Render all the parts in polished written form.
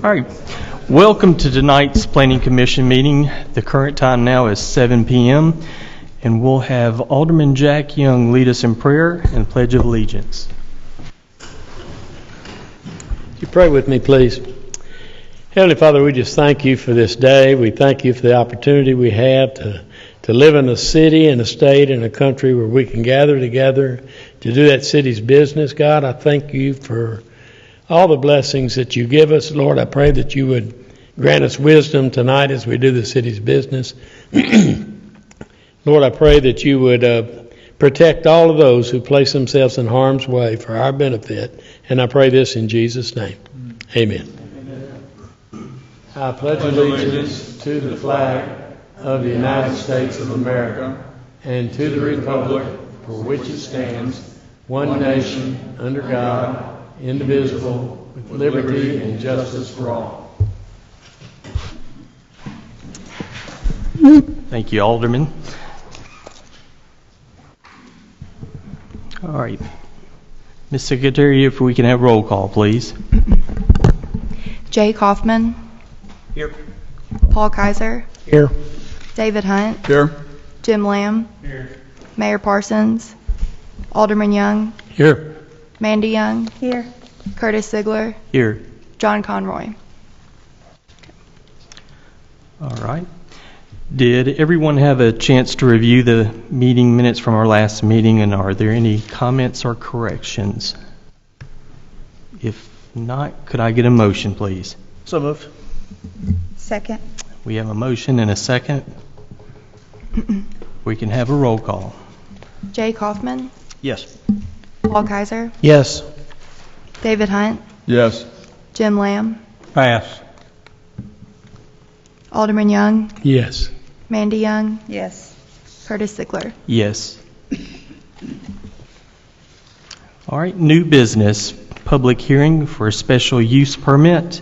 All right. Welcome to tonight's Planning Commission meeting. The current time now is 7 p.m. and we'll have Alderman Jack Young lead us in prayer and Pledge of Allegiance. Would you pray with me, please? Heavenly Father, we just thank you for this day. We thank you for the opportunity we have to live in a city and a state and a country where we can gather together to do that city's business. God, I thank you for all the blessings that you give us. Lord, I pray that you would grant us wisdom tonight as we do the city's business. Lord, I pray that you would protect all of those who place themselves in harm's way for our benefit. And I pray this in Jesus' name. Amen. I pledge allegiance to the flag of the United States of America and to the republic for which it stands, one nation, under God, indivisible, with liberty and justice for all. Thank you, Alderman. All right. Ms. Secretary, if we can have roll call, please. Jay Kaufman. Here. Paul Kaiser. Here. David Hunt. Here. Jim Lamb. Here. Mayor Parsons. Alderman Young. Here. Mandy Young. Here. Curtis Ziegler. Here. John Conroy. All right. Did everyone have a chance to review the meeting minutes from our last meeting, and are there any comments or corrections? If not, could I get a motion, please? So moved. Second. We have a motion and a second. We can have a roll call. Jay Kaufman. Yes. Paul Kaiser. Yes. David Hunt. Yes. Jim Lamb. Pass. Alderman Young. Yes. Mandy Young. Yes. Curtis Ziegler. Yes. All right, new business, public hearing for a special use permit.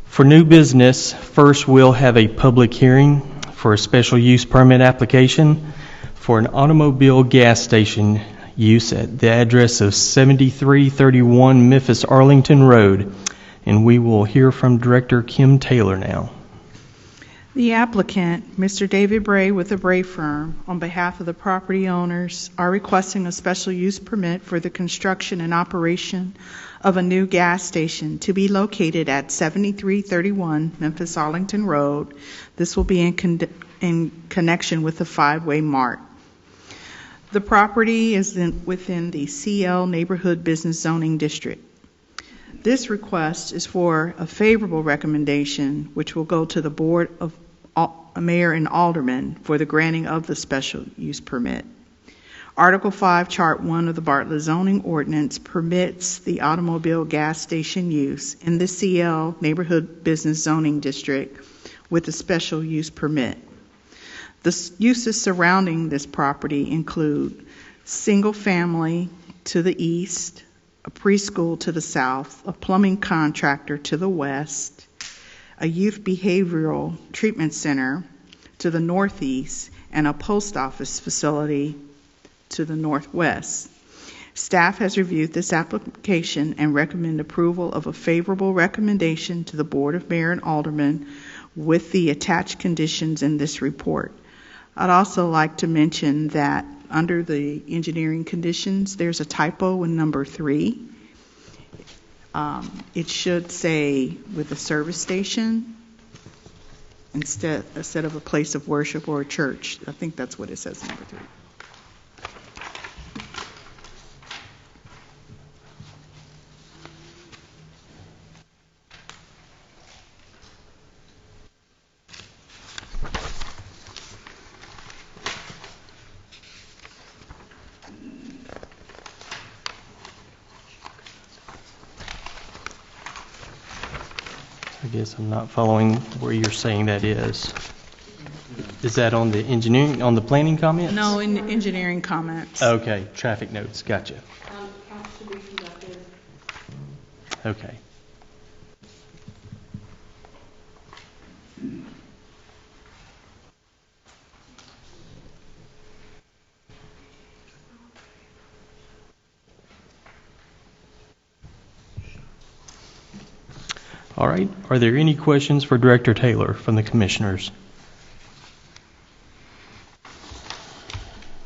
For new business, first we'll have a public hearing for a special use permit application for an automobile gas station use at the address of 7331 Memphis Arlington Road. And we will hear from Director Kim Taylor now. The applicant, Mr. David Bray with the Bray Firm, on behalf of the property owners, are requesting a special use permit for the construction and operation of a new gas station to be located at 7331 Memphis Arlington Road. This will be in connection with the Five-Way Mart. The property is within the CL Neighborhood Business Zoning District. This request is for a favorable recommendation, which will go to the Board of Mayor and Aldermen for the granting of the special use permit. Article 5, Chart 1 of the Bartlett zoning ordinance permits the automobile gas station use in the CL Neighborhood Business Zoning District with a special use permit. The uses surrounding this property include single family to the east, a preschool to the south, a plumbing contractor to the west, a youth behavioral treatment center to the northeast, and a post office facility to the northwest. Staff has reviewed this application and recommend approval of a favorable recommendation to the Board of Mayor and Aldermen with the attached conditions in this report. I'd also like to mention that under the engineering conditions, there's a typo in number 3. It should say with a service station instead of a place of worship or a church. I think that's what it says in number 3. I guess I'm not following where you're saying that is. Is that on the engineering, on the planning comments? No, in engineering comments. Okay, traffic notes, gotcha. Okay. All right. Are there any questions for Director Taylor from the commissioners?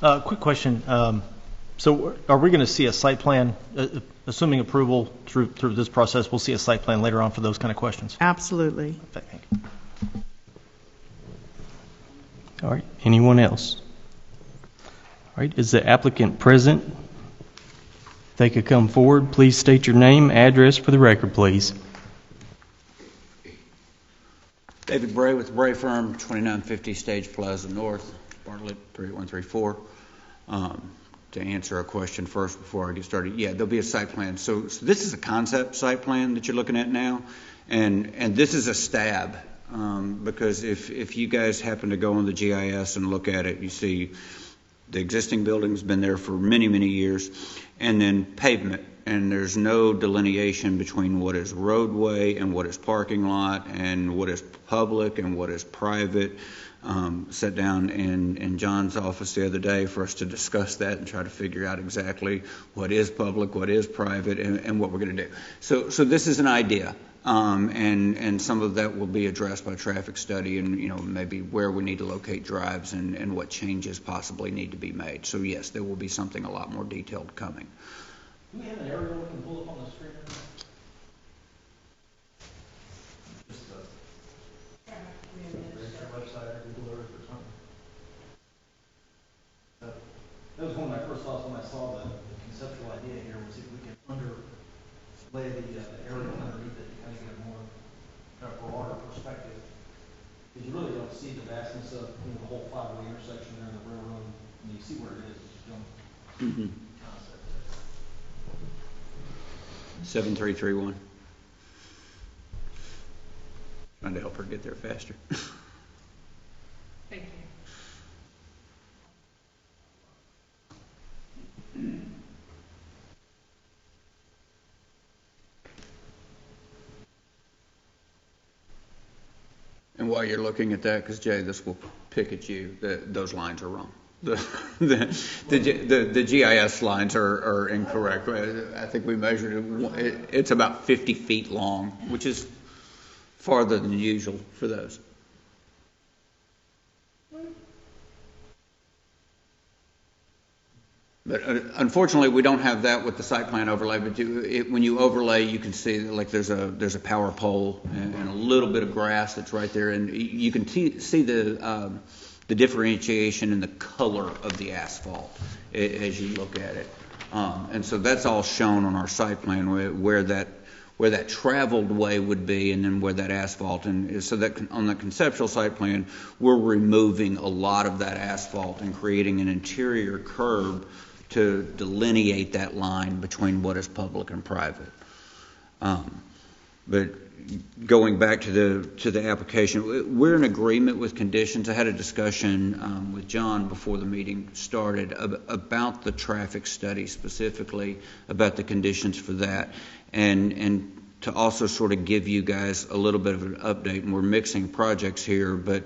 Quick question. So are we going to see a site plan, assuming approval through this process, we'll see a site plan later on for those kind of questions? Absolutely. Thank you. All right. Anyone else? All right. Is the applicant present? If they could come forward, please state your name, address for the record, please. David Bray with the Bray Firm, 2950 Stage Plaza North, Bartlett 38134. To answer a question first before I get started, yeah, there'll be a site plan. So this is a concept site plan that you're looking at now, and this is a stab because if you guys happen to go on the GIS and look at it, you see the existing building's been there for many, many years, and then pavement. And there's no delineation between what is roadway and what is parking lot and what is public and what is private. Sat down in John's office the other day for us to discuss that and try to figure out exactly what is public, what is private, and what we're going to do. So this is an idea, and some of that will be addressed by traffic study and maybe where we need to locate drives and what changes possibly need to be made. So yes, there will be something a lot more detailed coming. Do we have an aerial we can pull up on the screen? Just website or Google Earth or something. That was one of my first thoughts when I saw the conceptual idea here, was if we can underlay the aerial underneath it to kind of get a more broader perspective. Because you really don't see the vastness of the whole five-way intersection there in the railroad. I mean, you see where it is, but you don't. Mm-hmm. 7331. Trying to help her get there faster. Thank you. And while you're looking at that, because Jay, this will pick at you, those lines are wrong. The GIS lines are incorrect. I think we measured it. It's about 50 feet long, which is farther than usual for those. But unfortunately, we don't have that with the site plan overlay. But when you overlay, you can see that, like there's a power pole and a little bit of grass that's right there, and you can see the differentiation in the color of the asphalt as you look at it. And so that's all shown on our site plan where that traveled way would be, and then where that asphalt. And so that on the conceptual site plan, we're removing a lot of that asphalt and creating an interior curb to delineate that line between what is public and private. But going back to the application, we're in agreement with conditions. I had a discussion with John before the meeting started about the traffic study, specifically about the conditions for that, and to also sort of give you guys a little bit of an update. And we're mixing projects here, but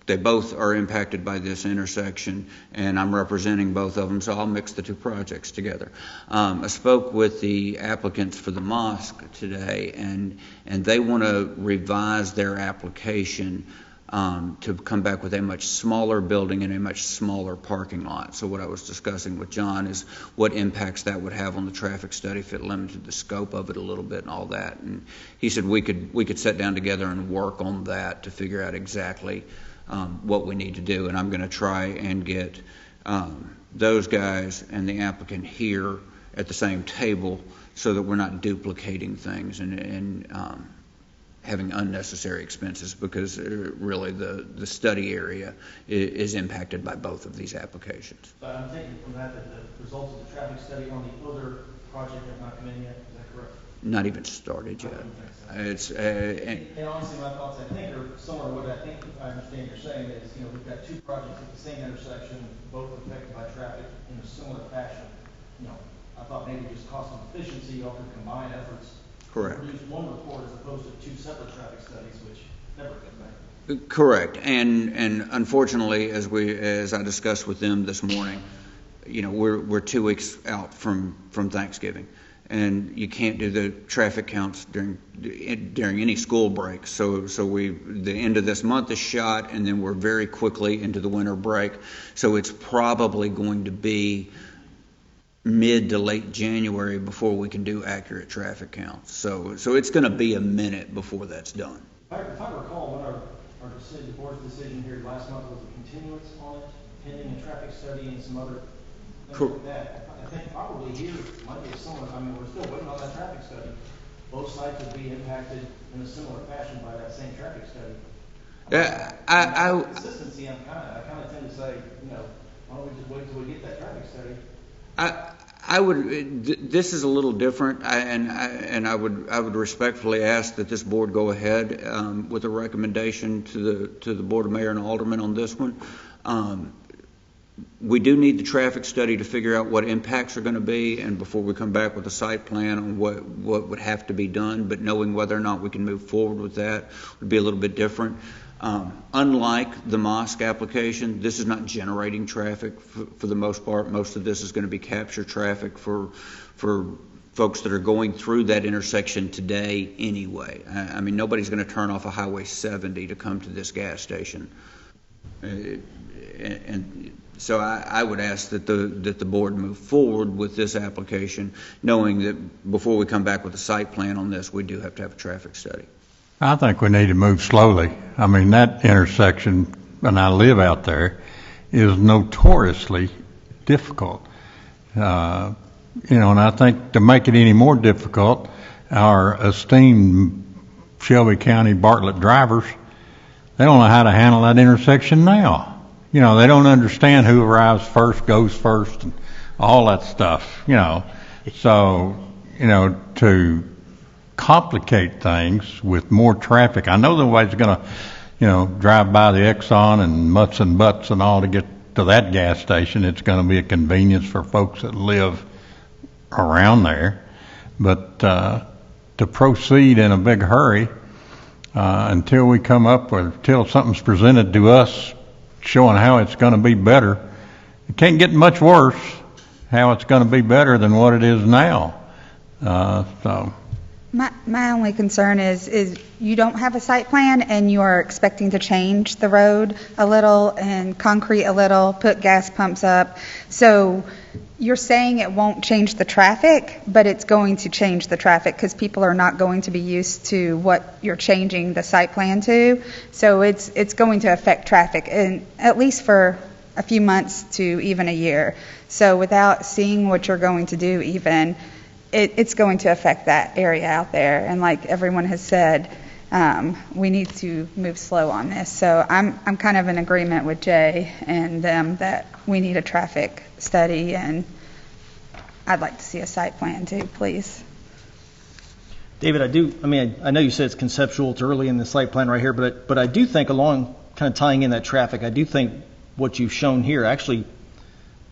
they both are impacted by this intersection, and I'm representing both of them, so I'll mix the two projects together. I spoke with the applicants for the mosque today, and they want to revise their application to come back with a much smaller building and a much smaller parking lot. So what I was discussing with John is what impacts that would have on the traffic study if it limited the scope of it a little bit and all that. And he said we could sit down together and work on that to figure out exactly what we need to do, and I'm going to try and get those guys and the applicant here at the same table so that we're not duplicating things and having unnecessary expenses, because really the study area is impacted by both of these applications. So I'm taking from that the results of the traffic study on the other project have not come in yet. Is that correct? Not even started yet. It's and honestly, my thoughts, I think, are similar to what I think I understand you're saying is, we've got two projects at the same intersection, both affected by traffic in a similar fashion. I thought maybe just cost and efficiency, you all could combine efforts. correct. Produce one report as opposed to two separate traffic studies, which never come back. Correct. And unfortunately, as I discussed with them this morning, we're 2 weeks out from Thanksgiving. and you can't do the traffic counts during any school break. So the end of this month is shot, and then we're very quickly into the winter break. So it's probably going to be mid to late January before we can do accurate traffic counts. So it's going to be a minute before that's done. If I recall, what our decision, the board's decision here last month was a continuance on it, pending a traffic study and some other things like that. I think probably here might be a similar, I mean, we're still waiting on that traffic study. Both sites would be impacted in a similar fashion by that same traffic study. Yeah, Consistency, I kind of tend to say, why don't we just wait till we get that traffic study? I would. This is a little different, and I would respectfully ask that this board go ahead with a recommendation to the board of mayor and aldermen on this one. We do need the traffic study to figure out what impacts are going to be, and before we come back with a site plan on what would have to be done. But knowing whether or not we can move forward with that would be a little bit different. Unlike the mosque application, this is not generating traffic for the most part. Most of this is going to be capture traffic for folks that are going through that intersection today anyway. I mean, nobody's going to turn off a Highway 70 to come to this gas station. And so I would ask that the board move forward with this application, knowing that before we come back with a site plan on this, we do have to have a traffic study. I think we need to move slowly. I mean, that intersection, and I live out there, is notoriously difficult. And I think to make it any more difficult, our esteemed Shelby County Bartlett drivers, they don't know how to handle that intersection now. They don't understand who arrives first, goes first, and all that stuff, So, to complicate things with more traffic. I know nobody's going to, drive by the Exxon and mutts and butts and all to get to that gas station. It's going to be a convenience for folks that live around there. But to proceed in a big hurry until we come up with, until something's presented to us showing how it's going to be better, it can't get much worse how it's going to be better than what it is now. So. My only concern is you don't have a site plan and you are expecting to change the road a little and concrete a little, put gas pumps up. So you're saying it won't change the traffic, but it's going to change the traffic because people are not going to be used to what you're changing the site plan to. So it's going to affect traffic, and at least for a few months to even a year. So without seeing what you're going to do even, it's going to affect that area out there. And like everyone has said, we need to move slow on this. So I'm kind of in agreement with Jay and them that we need a traffic study, and I'd like to see a site plan too, please. David, I know you said it's conceptual, it's early in the site plan right here, but I do think along kind of tying in that traffic, I do think what you've shown here actually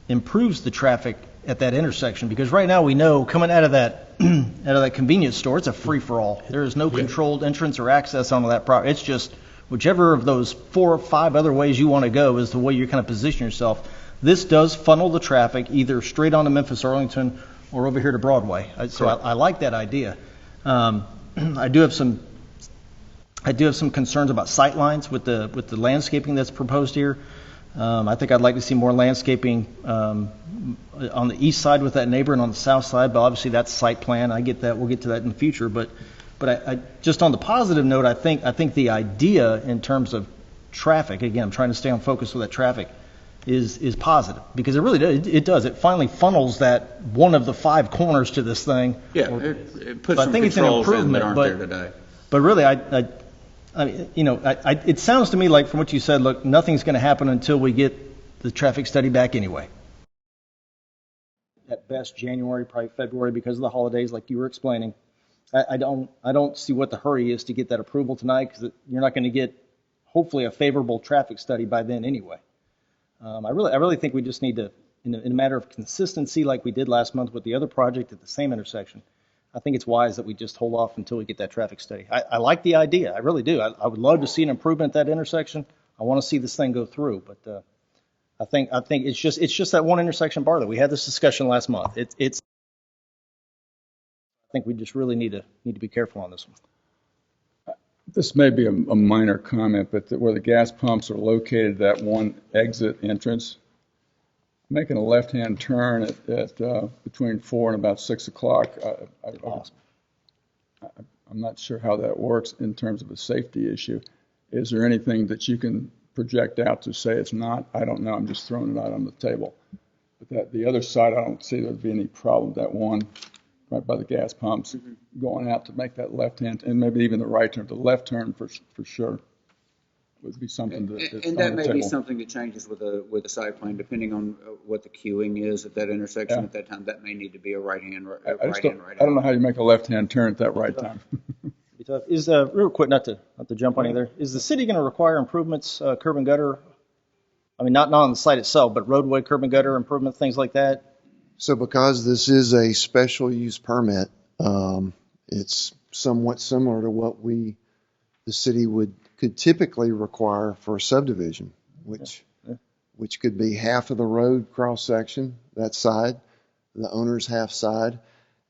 improves the traffic at that intersection, because right now we know coming out of that convenience store, it's a free-for-all. There is no controlled entrance or access onto that property. It's just whichever of those 4 or 5 other ways you want to go is the way you kind of position yourself. This does funnel the traffic either straight onto Memphis, Arlington, or over here to Broadway. So I like that idea. I do have some concerns about sight lines with the landscaping that's proposed here. I think I'd like to see more landscaping on the east side with that neighbor and on the south side, but obviously that's site plan. I get that. We'll get to that in the future. But I just on the positive note, I think the idea in terms of traffic, again, I'm trying to stay on focus with that traffic, is positive, because it really does. It does. It finally funnels that one of the 5 corners to this thing. Yeah, it puts some controls in that aren't there today. But really, it sounds to me like from what you said, look, nothing's going to happen until we get the traffic study back anyway. At best, January, probably February, because of the holidays, like you were explaining. I don't see what the hurry is to get that approval tonight, because you're not going to get, hopefully, a favorable traffic study by then anyway. I really think we just need to, in a matter of consistency, like we did last month with the other project at the same intersection, I think it's wise that we just hold off until we get that traffic study. I like the idea. I really do. I would love to see an improvement at that intersection. I want to see this thing go through, but I think it's just that one intersection bar that we had this discussion last month. It's think we just really need to be careful on this one. This may be a minor comment, but where the gas pumps are located, that one exit entrance, making a left-hand turn at between 4 and about 6 o'clock, I'm not sure how that works in terms of a safety issue. Is there anything that you can project out to say it's not? I don't know. I'm just throwing it out on the table. But the other side, I don't see there'd be any problem. That one right by the gas pumps going out to make that left hand, and maybe even the right turn. The left turn for sure would be something that's And on that the may table. be something that changes with a site plan, depending on what the queuing is at that intersection Yeah. at that time. That may need to be a right-hand, I right don't know how you make a left-hand turn at that right time. Be tough. Is real quick, not to jump on you there. Is the city going to require improvements, curb and gutter? I mean, not on the site itself, but roadway, curb and gutter improvements, things like that. So because this is a special use permit, it's somewhat similar to what the city could typically require for a subdivision, which could be half of the road cross section, that side, the owner's half side.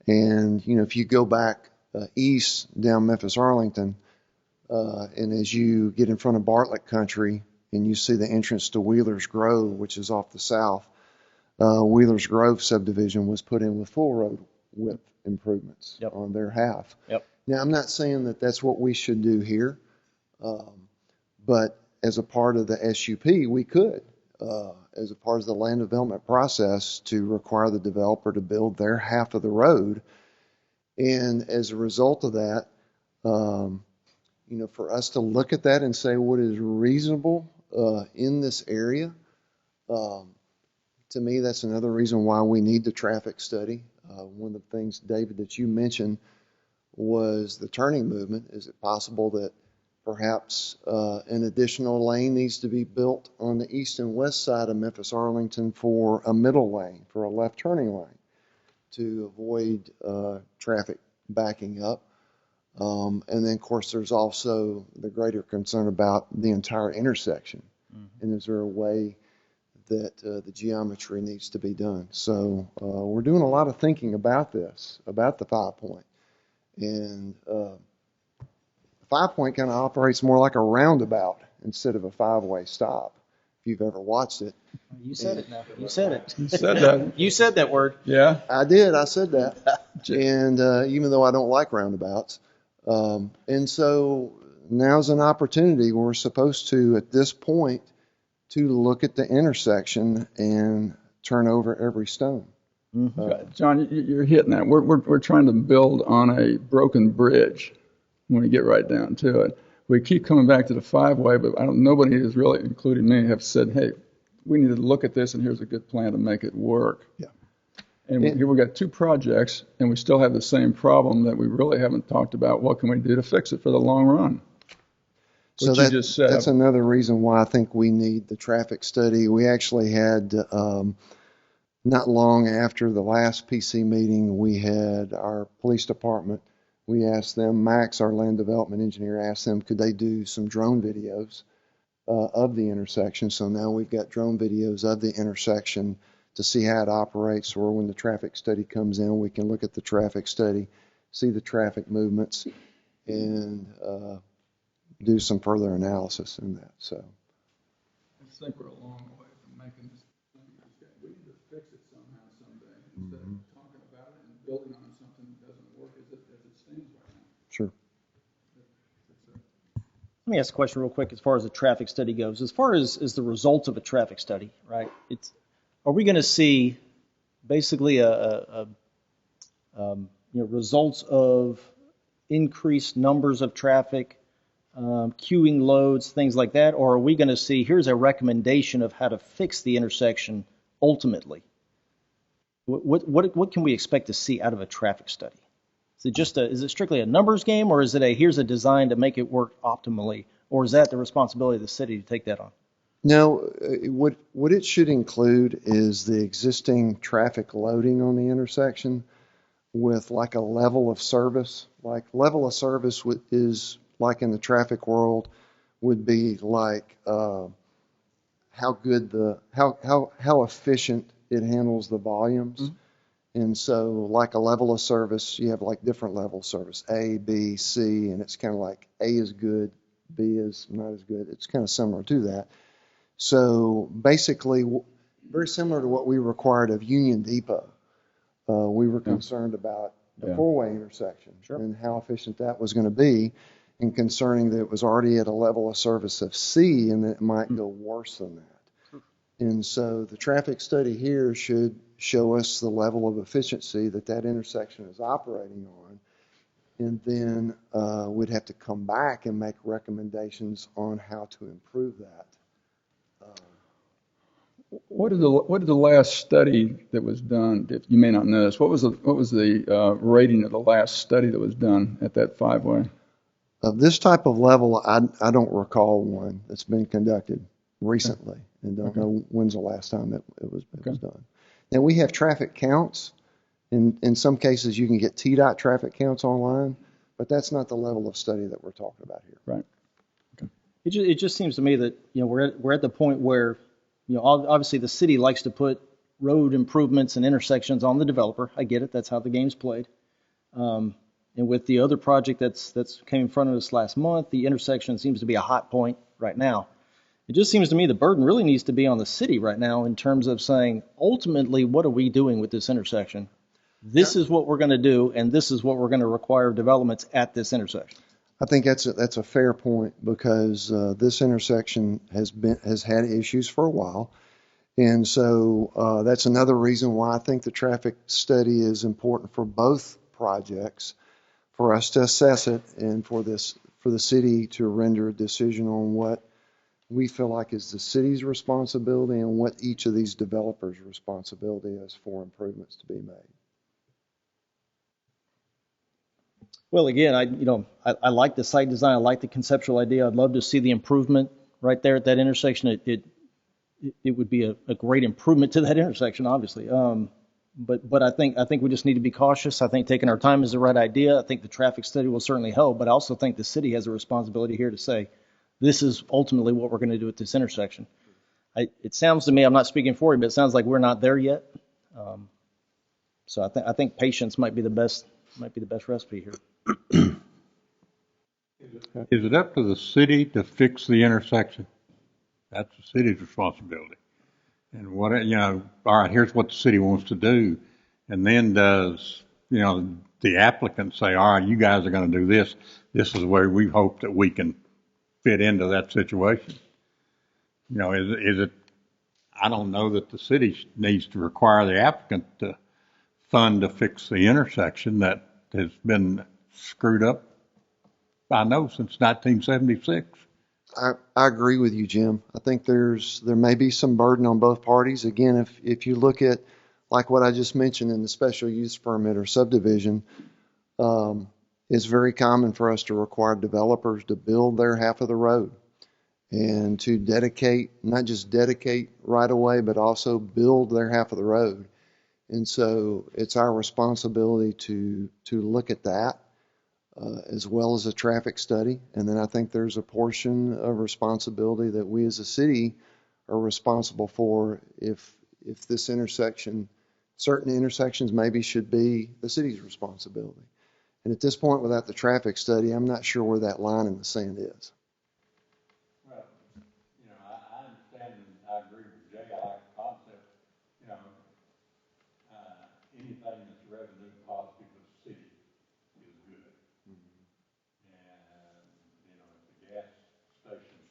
And, if you go back east down Memphis Arlington, and as you get in front of Bartlett country and you see the entrance to Wheeler's Grove, which is off the south, Wheeler's Grove subdivision was put in with full road width improvements on their half. Yep. Now, I'm not saying that that's what we should do here, but as a part of the SUP, we could, as a part of the land development process, to require the developer to build their half of the road. And as a result of that, for us to look at that and say what is reasonable in this area, to me, that's another reason why we need the traffic study. One of the things, David, that you mentioned was the turning movement. Is it possible that perhaps an additional lane needs to be built on the east and west side of Memphis Arlington for a middle lane, for a left turning lane, to avoid traffic backing up? And then, of course, there's also the greater concern about the entire intersection. And is there a way that the geometry needs to be done? So we're doing a lot of thinking about this, about the 5-point. And 5-point kind of operates more like a roundabout instead of a 5-way stop, if you've ever watched it. You said it now. You said it. You said that. You said that word. Yeah. I did. I said that. And even though I don't like roundabouts. And so now's an opportunity. We're supposed to, at this point, to look at the intersection and turn over every stone. John, you're hitting that. We're trying to build on a broken bridge when we get right down to it. We keep coming back to the 5-way, but nobody has really, including me, have said, hey, we need to look at this, and here's a good plan to make it work. Yeah. And here we've got 2 projects, and we still have the same problem that we really haven't talked about. What can we do to fix it for the long run? So that's another reason why I think we need the traffic study. We actually had, not long after the last PC meeting, we had our police department. We asked them, Max, our land development engineer, asked them, could they do some drone videos of the intersection? So now we've got drone videos of the intersection to see how it operates, or when the traffic study comes in, we can look at the traffic study, see the traffic movements, and do some further analysis in that. So I just think we're a long way from making this. We need to fix it somehow, someday, instead of talking about it and building on something that doesn't work as it stands right now. sure. Let me ask a question real quick as far as the traffic study goes. As far as the results of a traffic study, right? Are we going to see basically results of increased numbers of traffic, queuing loads, things like that, or are we going to see here's a recommendation of how to fix the intersection ultimately? What can we expect to see out of a traffic study? Is it strictly a numbers game, or is it here's a design to make it work optimally, or is that the responsibility of the city to take that on? No, what it should include is the existing traffic loading on the intersection with like a level of service. Like level of service is like in the traffic world would be like how efficient it handles the volumes. And so like a level of service, you have like different level of service, A, B, C, and it's kind of like A is good, B is not as good. It's kind of similar to that. So basically, very similar to what we required of Union Depot. We were concerned about the four-way intersection and how efficient that was going to be, and concerning that it was already at a level of service of C and that it might go worse than that. And so the traffic study here should show us the level of efficiency that that intersection is operating on. And then we'd have to come back and make recommendations on how to improve that. What did the last study that was done? If you may not know this, what was the rating of the last study that was done at that five-way? Of this type of level, I don't recall one that's been conducted recently, and don't know when's the last time it was done. Now we have traffic counts. In some cases, you can get TDOT traffic counts online, but that's not the level of study that we're talking about here. Right. It just seems to me that, you know, we're at the point where, you know, obviously the city likes to put road improvements and intersections on the developer. I get it. That's how the game's played. And with the other project that's came in front of us last month, the intersection seems to be a hot point right now. It just seems to me the burden really needs to be on the city right now in terms of saying, ultimately, what are we doing with this intersection? This is what we're going to do, and this is what we're going to require developments at this intersection. I think that's a fair point, because this intersection has had issues for a while, and so that's another reason why I think the traffic study is important for both projects, for us to assess it and for the city to render a decision on what we feel like is the city's responsibility and what each of these developers' responsibility is for improvements to be made. Well, again, I like the site design. I like the conceptual idea. I'd love to see the improvement right there at that intersection. It would be a great improvement to that intersection, obviously. But I think we just need to be cautious. I think taking our time is the right idea. I think the traffic study will certainly help, but I also think the city has a responsibility here to say, this is ultimately what we're going to do at this intersection. It sounds to me, I'm not speaking for you, but it sounds like we're not there yet. So I think patience might be the best recipe here. Is it up to the city to fix the intersection? That's the city's responsibility. And what, all right, here's what the city wants to do. And then does, the applicant say, all right, you guys are going to do this. This is where we hope that we can fit into that situation. Is it, I don't know that the city needs to require the applicant to fund to fix the intersection that has been screwed up, I know, since 1976. I agree with you, Jim. I think there may be some burden on both parties. Again, if you look at like what I just mentioned in the special use permit or subdivision, it's very common for us to require developers to build their half of the road and to not just dedicate right away, but also build their half of the road. And so it's our responsibility to look at that. As well as a traffic study. And then I think there's a portion of responsibility that we as a city are responsible for if this intersection, certain intersections maybe should be the city's responsibility. And at this point, without the traffic study, I'm not sure where that line in the sand is. Well, I understand and I agree with Jay. I like the concept. Anything that's revenue positive for the city is good. And, if the gas station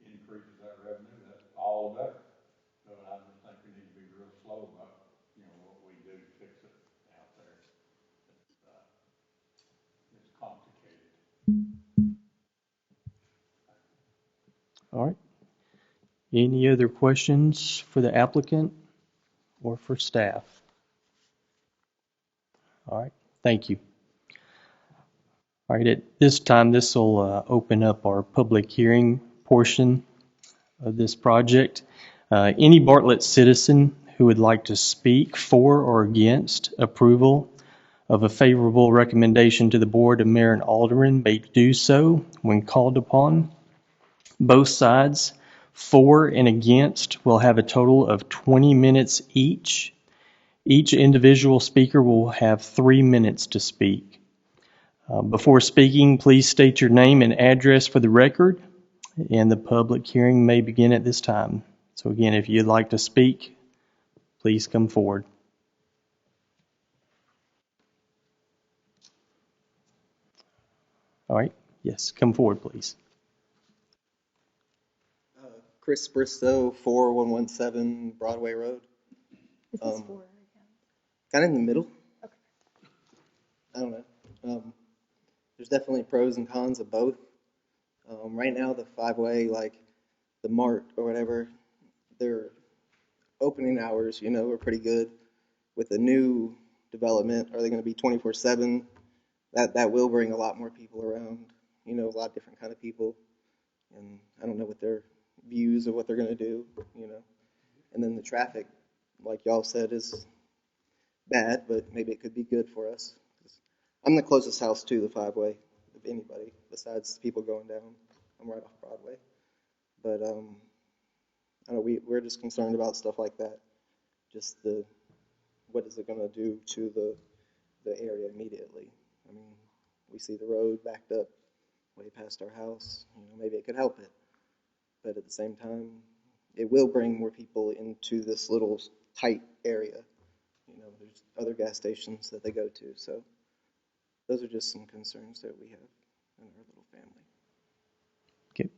increases that revenue, that's all the better. So I just think we need to be real slow about, what we do to fix it out there. It's complicated. All right. Any other questions for the applicant or for staff? All right. Thank you. All right. At this time, this will open up our public hearing portion of this project. Any Bartlett citizen who would like to speak for or against approval of a favorable recommendation to the Board of Mayor and Aldermen may do so when called upon. Both sides, for and against, will have a total of 20 minutes each. Each individual speaker will have 3 minutes to speak. Before speaking, please state your name and address for the record, and the public hearing may begin at this time. So again, if you'd like to speak, please come forward. All right. Yes, come forward, please. Chris Bristow, 4117 Broadway Road. Is this for? Kind of in the middle. Okay. I don't know. There's definitely pros and cons of both. Right now, the five-way, like the Mart or whatever, their opening hours, are pretty good. With the new development, are they going to be 24/7? That will bring a lot more people around. A lot of different kind of people, and I don't know what their views of what they're going to do. And then the traffic, like y'all said, is bad, but maybe it could be good for us. I'm the closest house to the five-way of anybody besides people going down. I'm right off Broadway. But I know we're just concerned about stuff like that. Just what is it going to do to the area immediately? I mean, we see the road backed up way past our house. Maybe it could help it. But at the same time, it will bring more people into this little tight area. There's other gas stations that they go to. So those are just some concerns that we have in our little family. Okay,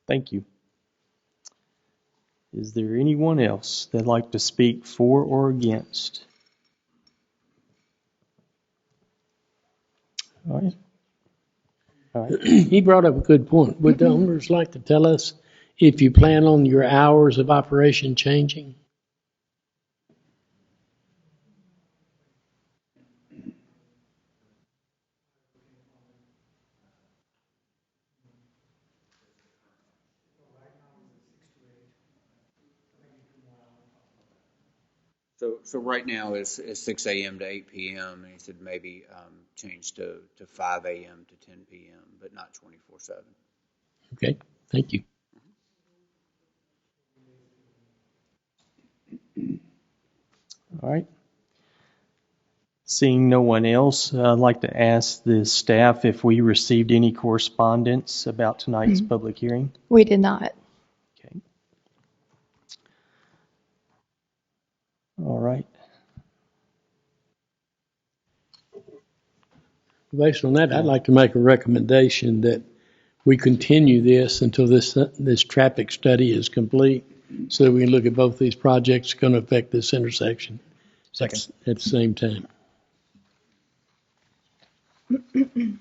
thank you. Is there anyone else that'd like to speak for or against? All right. All right. He brought up a good point. Would the owners like to tell us if you plan on your hours of operation changing? So right now it's 6 a.m. to 8 p.m. and he said maybe change to 5 a.m. to 10 p.m. but not 24/7. Okay, thank you. All right. Seeing no one else, I'd like to ask the staff if we received any correspondence about tonight's public hearing. We did not. Okay. All right. Based on that, I'd like to make a recommendation that we continue this until this traffic study is complete, so that we can look at both these projects going to affect this intersection. Second. At the same time. Did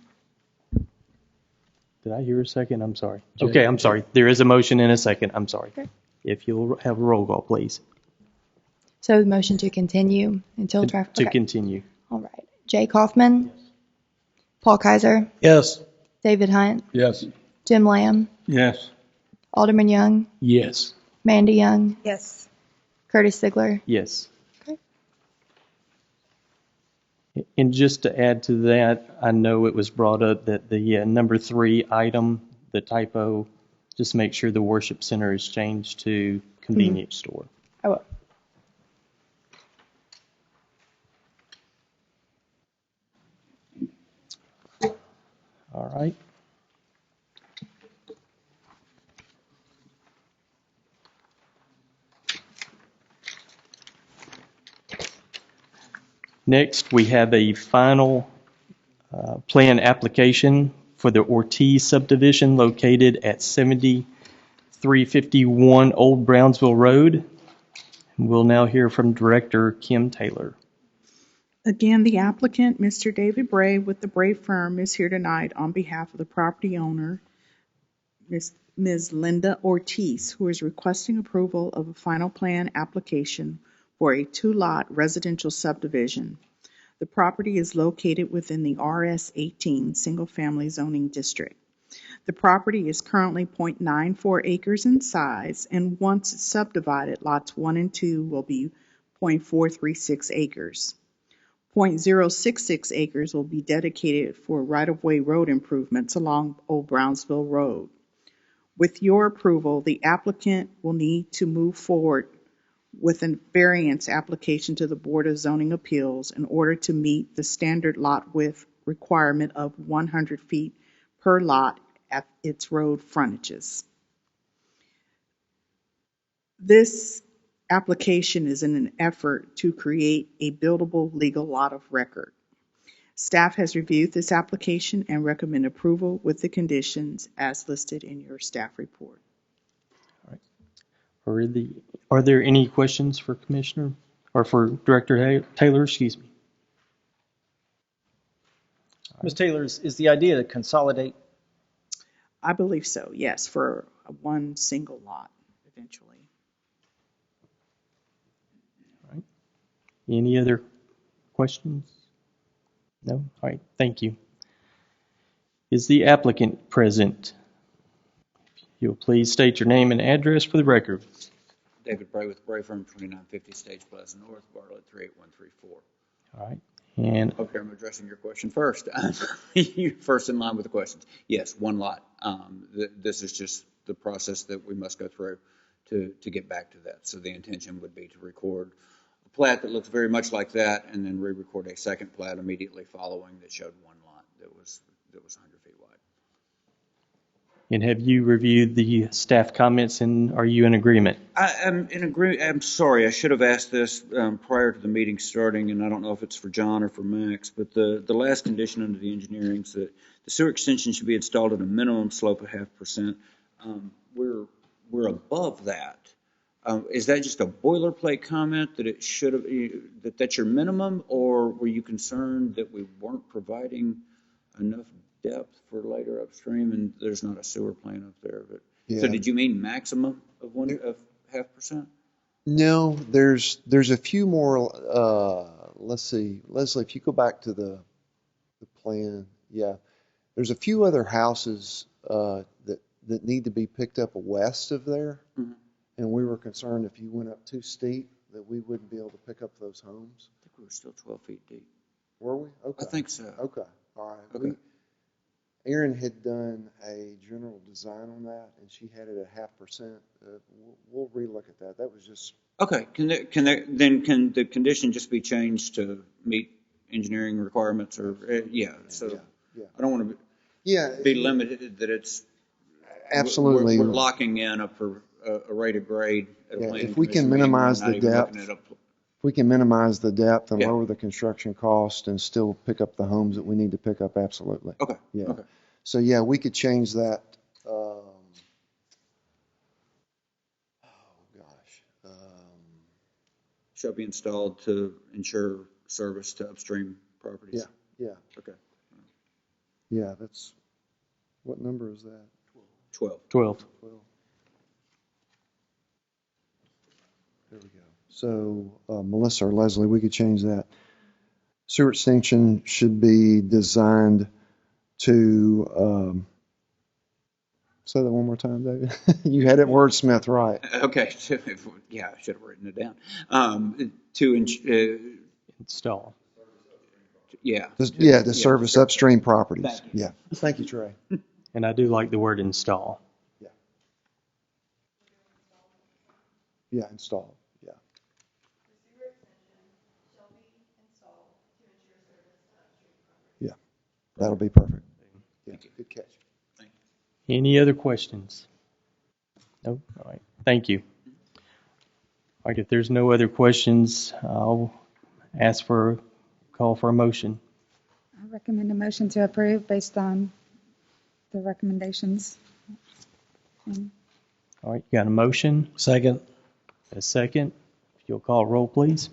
I hear a second? I'm sorry. Jay. Okay, I'm sorry. There is a motion and a second. I'm sorry. Okay. If you'll have a roll call, please. So the motion to continue until traffic. To continue. All right. Jay Kaufman. Paul Kaiser. Yes. David Hunt. Yes. Jim Lamb. Yes. Alderman Young. Yes. Mandy Young. Yes. Curtis Sigler. Yes. Okay. And just to add to that, I know it was brought up that the number 3 item, the typo, just make sure the worship center is changed to convenience store. I will. All right. Next, we have a final plan application for the Ortiz subdivision located at 7351 Old Brownsville Road. We'll now hear from Director Kim Taylor. Again, the applicant, Mr. David Bray with the Bray firm, is here tonight on behalf of the property owner, Ms. Linda Ortiz, who is requesting approval of a final plan application for a 2-lot residential subdivision. The property is located within the RS-18 single-family zoning district. The property is currently 0.94 acres in size, and once it's subdivided, lots 1 and 2 will be 0.436 acres. 0.066 acres will be dedicated for right-of-way road improvements along Old Brownsville Road. With your approval, the applicant will need to move forward with a variance application to the Board of Zoning Appeals in order to meet the standard lot width requirement of 100 feet per lot at its road frontages. This application is in an effort to create a buildable legal lot of record. Staff has reviewed this application and recommend approval with the conditions as listed in your staff report. Are there any questions for Commissioner, or for Director Taylor, excuse me? Ms. Taylor, is the idea to consolidate? I believe so, yes, for one single lot eventually. All right. Any other questions? No? All right, thank you. Is the applicant present? If you'll please state your name and address for the record. David Bray with Bray Firm, 2950 Stage Plaza North, Bartlett 38134. All right, and Okay, I'm addressing your question first. You're first in line with the questions. Yes, one lot. This is just the process that we must go through to get back to that. So the intention would be to record a plat that looks very much like that, and then re-record a second plat immediately following that showed one lot that was 100 feet wide. and have you reviewed the staff comments, and are you in agreement? I'm in agreement. I'm sorry, I should have asked this prior to the meeting starting, and I don't know if it's for John or for Max, but the last condition under the engineering is that the sewer extension should be installed at a minimum slope of 0.5%. We're above that. Is that just a boilerplate comment that it should have, that's your minimum, or were you concerned that we weren't providing enough depth for later upstream and there's not a sewer plant up there? But Yeah. So did you mean maximum of 0.5%? No, there's a few more, let's see, Leslie, if you go back to the plan, yeah, there's a few other houses that need to be picked up west of there. Mm-hmm. And we were concerned if you went up too steep that we wouldn't be able to pick up those homes. I think we were still 12 feet deep. Were we? Okay. I think so. Okay, all right. Okay. Erin had done a general design on that, and she had it at 0.5%. We'll relook at that. That was just. Okay, can the condition just be changed to meet engineering requirements, or yeah? So yeah. I don't want Yeah. to be limited that it's Absolutely. We're locking in a rate of grade. At a planning If we can commission meeting, minimize we're not the even depth, looking at if we can minimize the depth and Yeah. lower the construction cost and still pick up the homes that we need to pick up, absolutely. Okay. Yeah. Okay. So yeah, we could change that. Shall be installed to ensure service to upstream properties. Yeah. Okay. Yeah, that's, what number is that? 12. 12. 12. There we go. So Melissa or Leslie, we could change that. Sewer extension should be designed to, say that one more time, David. You had it wordsmith right. Okay. Yeah, I should have written it down. To Install. yeah. To service upstream properties. Thank you. Yeah. Thank you, Trey. And I do like the word install. Yeah, install. Yeah. Yeah, that'll be perfect. Yeah, good catch. Any other questions? No? All right, thank you. All right, if there's no other questions, I'll ask for a call for a motion. I recommend a motion to approve based on the recommendations. All right, you got a motion? Second. A second? If you'll call roll, please.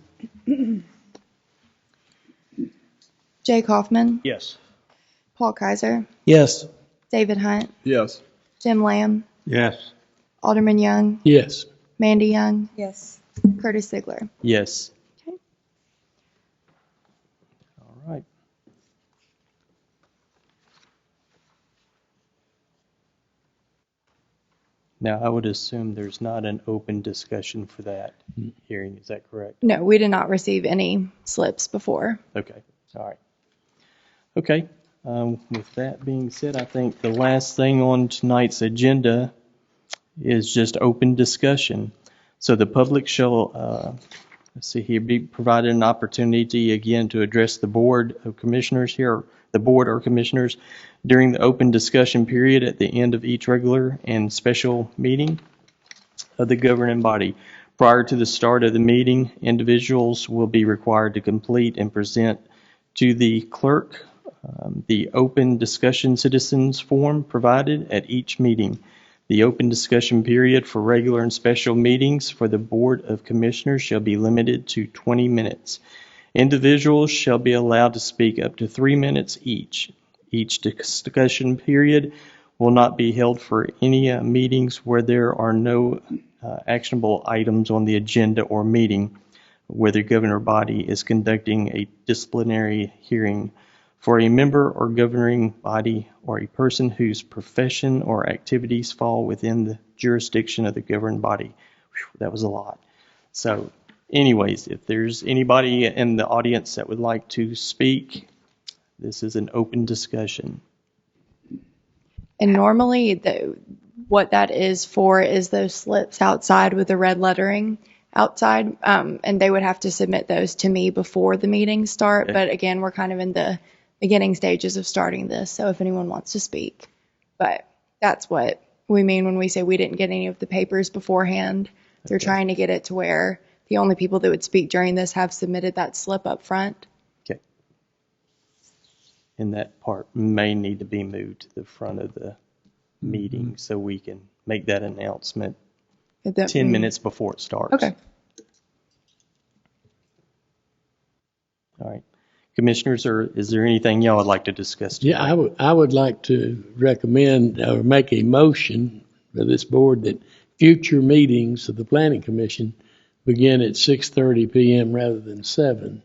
Jay Kaufman, Yes. Paul Kaiser, Yes. David Hunt, Yes. Jim Lamb, Yes. Alderman Young, Yes. Mandy Young, Yes. Curtis Ziegler. Yes. Okay. All right. Now, I would assume there's not an open discussion for that hearing. Is that correct? No, we did not receive any slips before. Okay. All right. Okay. With that being said, I think the last thing on tonight's agenda is just open discussion. So the public shall, let's see here, be provided an opportunity again to address the Board of Commissioners here, the Board or Commissioners, during the open discussion period at the end of each regular and special meeting of the governing body. Prior to the start of the meeting, individuals will be required to complete and present to the clerk the open discussion citizens form provided at each meeting. The open discussion period for regular and special meetings for the Board of Commissioners shall be limited to 20 minutes. Individuals shall be allowed to speak up to 3 minutes each. Each discussion period will not be held for any meetings where there are no actionable items on the agenda or meeting, where the governing body is conducting a disciplinary hearing for a member or governing body or a person whose profession or activities fall within the jurisdiction of the governing body. Whew, that was a lot. So anyways, if there's anybody in the audience that would like to speak, this is an open discussion. And normally, what that is for is those slips outside with the red lettering outside, and they would have to submit those to me before the meetings start. Okay. But again, we're kind of in the beginning stages of starting this, so if anyone wants to speak. But that's what we mean when we say we didn't get any of the papers beforehand. They're trying to get it to where the only people that would speak during this have submitted that slip up front. Okay. And that part may need to be moved to the front of the meeting so we can make that announcement 10 minutes before it starts. Okay. All right. Commissioners, is there anything y'all would like to discuss today? Yeah, I would like to recommend or make a motion for this board that future meetings of the Planning Commission begin at 6:30 p.m. rather than 7.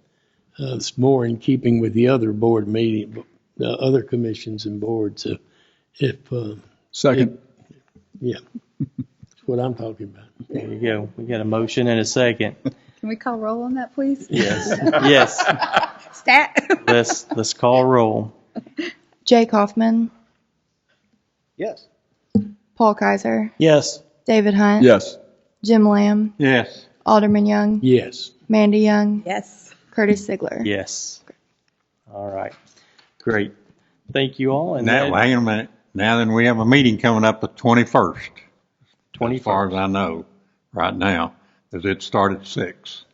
It's more in keeping with the other board meeting, the other commissions and boards. Second. Yeah, that's what I'm talking about. There you go. We got a motion and a second. Can we call roll on that, please? Yes. Yes. Stat. Let's call roll. Jay Kaufman, Yes. Paul Kaiser, Yes. David Hunt, Yes. Jim Lamb, Yes. Alderman Young, Yes. Mandy Young, Yes. Curtis Ziegler. Yes. All right. Great. Thank you all. And Now, hang on a minute. Now then, we have a meeting coming up the 21st. As far as I know, right now, because it started 6.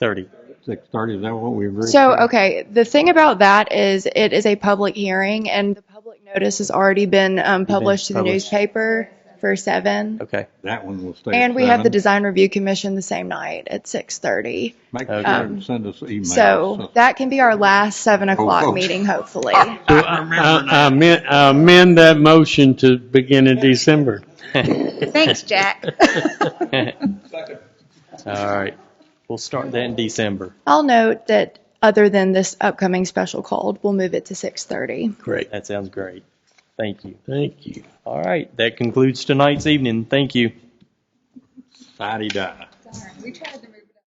30. 6:30, is that what we agreed? So, to? okay, the thing about that is it is a public hearing, and the public notice has already been published to the published. newspaper for 7. Okay. That one will stay. And at we have the 7. Design Review Commission the same night at 6:30. Make sure Okay. and send us emails. So that can be our last 7 o'clock oh. meeting, hopefully. So I amend that motion to begin in December. Thanks, Jack. All right. We'll start that in December. I'll note that other than this upcoming special call, we'll move it to 6:30. Great. That sounds great. Thank you. Thank you. All right. That concludes tonight's evening. Thank you. Society die. We tried to